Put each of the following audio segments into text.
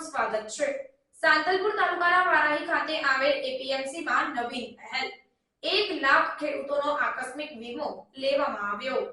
સ્વાગત છે। સાંતલપુર તાલુકાના વારાહી ખાતે આવેલ એપીએમસી માં નવીન પહેલ 1 લાખ ખેડૂતોનો આકસ્મિક વીમો લેવામાં આવ્યો।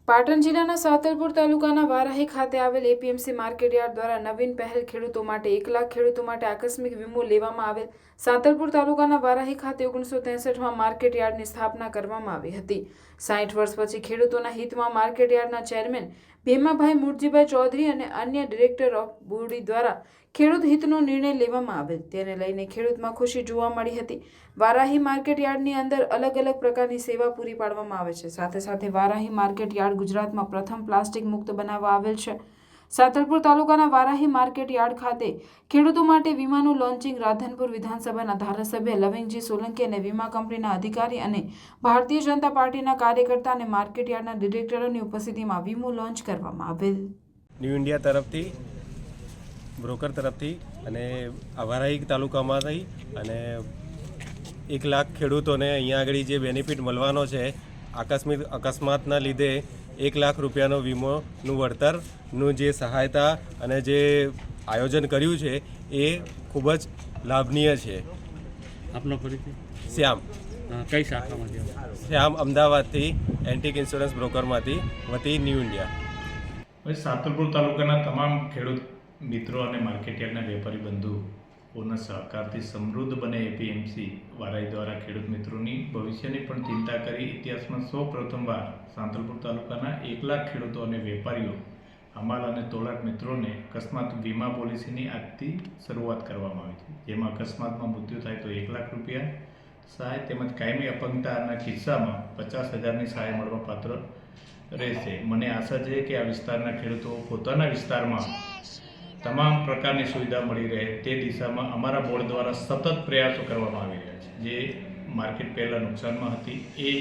પાટણ જિલ્લાના સાંતલપુર તાલુકાના વારાહી ખાતે આવેલ એપીએમસી માર્કેટયાર્ડ દ્વારા નવીન પહેલ ખેડૂતો માટે 1 લાખ ખેડૂતો માટે આકસ્મિક વીમો લેવામાં આવેલ। સાંતલપુર તાલુકાના વારાહી ખાતે 1963માં માર્કેટયાર્ડની સ્થાપના કરવામાં આવી હતી। 60 વર્ષ પછી ખેડૂતોના હિતમાં માર્કેટયાર્ડના ચેરમેન ભીમાભાઈ મૂળજીભાઈ ચૌધરી અને અન્ય ડિરેક્ટર ઓફ બોડી દ્વારા ખેડૂત હિતનો નિર્ણય લેવામાં આવેલ, તેને લઈને ખેડૂતમાં ખુશી જોવા મળી હતી। વારાહી માર્કેટયાર્ડની અંદર અલગ અલગ પ્રકારની સેવા પૂરી પાડવામાં આવે છે। સાથે સાથે વારાહી માર્કેટયાર્ડ ગુજરાતમાં પ્રથમ પ્લાસ્ટિક મુક્ત બનાવવા આવેલ છે। સાંતલપુર તાલુકાના વારાહી માર્કેટયાર્ડ ખાતે ખેડૂતો માટે વીમાનું લોન્ચિંગ રાધનપુર વિધાનસભાના ધારાસભ્ય લવિંગજી સોલંકી અને વીમા કંપનીના અધિકારી અને ભારતીય જનતા પાર્ટીના કાર્યકર્તા અને માર્કેટયાર્ડના ડિરેક્ટરોની ઉપસ્થિતિમાં વીમો લોન્ચ કરવામાં આવેલ। ન્યૂ ઇન્ડિયા તરફથી બ્રોકર તરફથી અને વારાહી તાલુકામાંથી અને 1 લાખ ખેડૂતોને અહીંયા આગળ જે બેનિફિટ મળવાનો છે, અકસ્માતના લીધે 1 લાખ રૂપિયાનો વીમોનું વળતરનું જે સહાયતા અને જે આયોજન કર્યું છે એ ખૂબ જ લાભનીય છે। આપનો પરિચય? શ્યામ। કઈ શાખામાંથી? શ્યામ, અમદાવાદથી એન્ટિક ઇન્સ્યોરન્સ બ્રોકરમાંથી વતી ન્યૂ ઇન્ડિયા। સાંતલપુર તાલુકાના તમામ ખેડૂત મિત્રો અને માર્કેટયાર્ડના વેપારી બંધુઓના સહકારથી સમૃદ્ધ બને એપીએમસી વારાહી દ્વારા ખેડૂત મિત્રોની ભવિષ્યની પણ ચિંતા કરી ઇતિહાસમાં સૌ પ્રથમવાર સાંતલપુર તાલુકાના 1 લાખ ખેડૂતો અને વેપારીઓ, હમાલ અને તોલાટ મિત્રોને અકસ્માત વીમા પોલિસીની આજથી શરૂઆત કરવામાં આવી છે, જેમાં અકસ્માતમાં મૃત્યુ થાય તો 1 લાખ રૂપિયા સહાય તેમજ કાયમી અપંગતાના કિસ્સામાં 50,000ની સહાય મળવા પાત્ર રહેશે। મને આશા છે કે આ વિસ્તારના ખેડૂતો પોતાના વિસ્તારમાં તમામ પ્રકારની સુવિધા મળી રહે તે દિશામાં અમારા બોર્ડ દ્વારા સતત પ્રયાસો કરવામાં આવી રહ્યા છે। જે માર્કેટ પહેલાં નુકસાનમાં હતી એ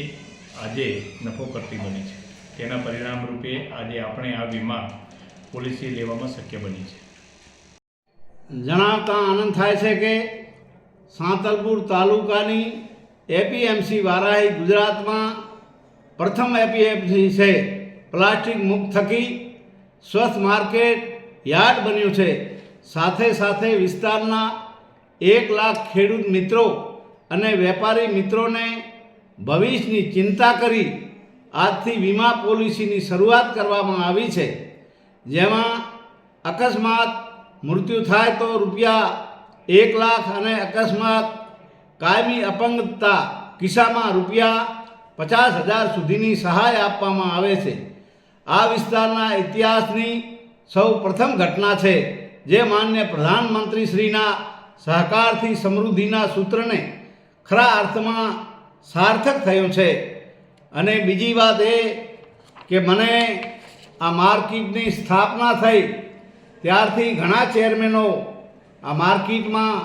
આજે નફો કરતી બની છે, તેના પરિણામ રૂપે આજે આપણે આ વીમા પોલિસી લેવામાં શક્ય બની છે। જણાવતા આનંદ થાય છે કે સાંતલપુર તાલુકાની એપીએમસી વારાહી ગુજરાતમાં પ્રથમ એપીએમસી છે। પ્લાસ્ટિક મુક્ત થકી સ્વચ્છ માર્કેટ યાર્ડ બન્યું છે। સાથે સાથે વિસ્તારના 1 લાખ ખેડૂત મિત્રો અને વેપારી મિત્રોને ભવિષ્યની ચિંતા કરી આજથી વીમા પોલિસીની શરૂઆત કરવામાં આવી છે, જેમાં અકસ્માત મૃત્યુ થાય તો રૂપિયા 1 લાખ અને અકસ્માત કાયમી અપંગતા કિસ્સામાં રૂપિયા 50,000 સુધીની સહાય આપવામાં આવે છે। આ વિસ્તારના ઇતિહાસની સૌ પ્રથમ ઘટના છે, જે માન્ય પ્રધાનમંત્રીશ્રીના સહકારથી સમૃદ્ધિના સૂત્રને ખરા અર્થમાં સાર્થક થયું છે। અને બીજી વાત એ કે મને આ માર્કેટની સ્થાપના થઈ ત્યારથી ઘણા ચેરમેનો આ માર્કેટમાં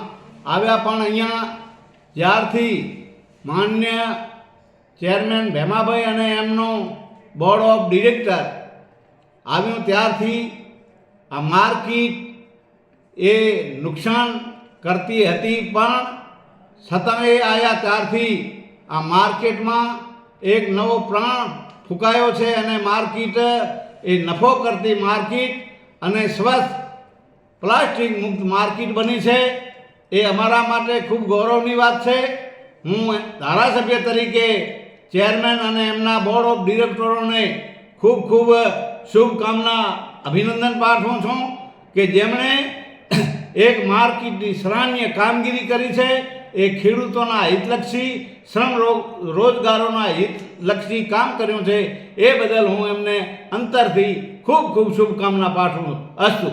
આવ્યા, પણ અહીંયા જ્યારથી માન્ય ચેરમેન ભીમાભાઈ અને એમનો બોર્ડ ઓફ ડિરેક્ટર આવ્યું ત્યારથી આ માર્કેટ એ નુકસાન કરતી હતી, પણ છતાં એ આવ્યા ત્યારથી આ માર્કેટમાં એક નવો પ્રાણ ફૂંકાયો છે અને માર્કેટ એ નફો કરતી માર્કેટ અને સ્વચ્છ પ્લાસ્ટિક મુક્ત માર્કેટ બની છે। એ અમારા માટે ખૂબ ગૌરવની વાત છે। હું ધારાસભ્ય તરીકે ચેરમેન અને એમના બોર્ડ ઓફ ડિરેક્ટરોને ખૂબ ખૂબ શુભકામના અભિનંદન પાઠવું છું કે જેમણે એક માર્કેટની સરાહનીય કામગીરી કરી છે। એ ખેડૂતોના હિતલક્ષી શ્રમ રોજગારોના હિતલક્ષી કામ કર્યું છે, એ બદલ હું એમને અંતરથી ખૂબ ખૂબ શુભકામના પાઠવું। અસ્તુ।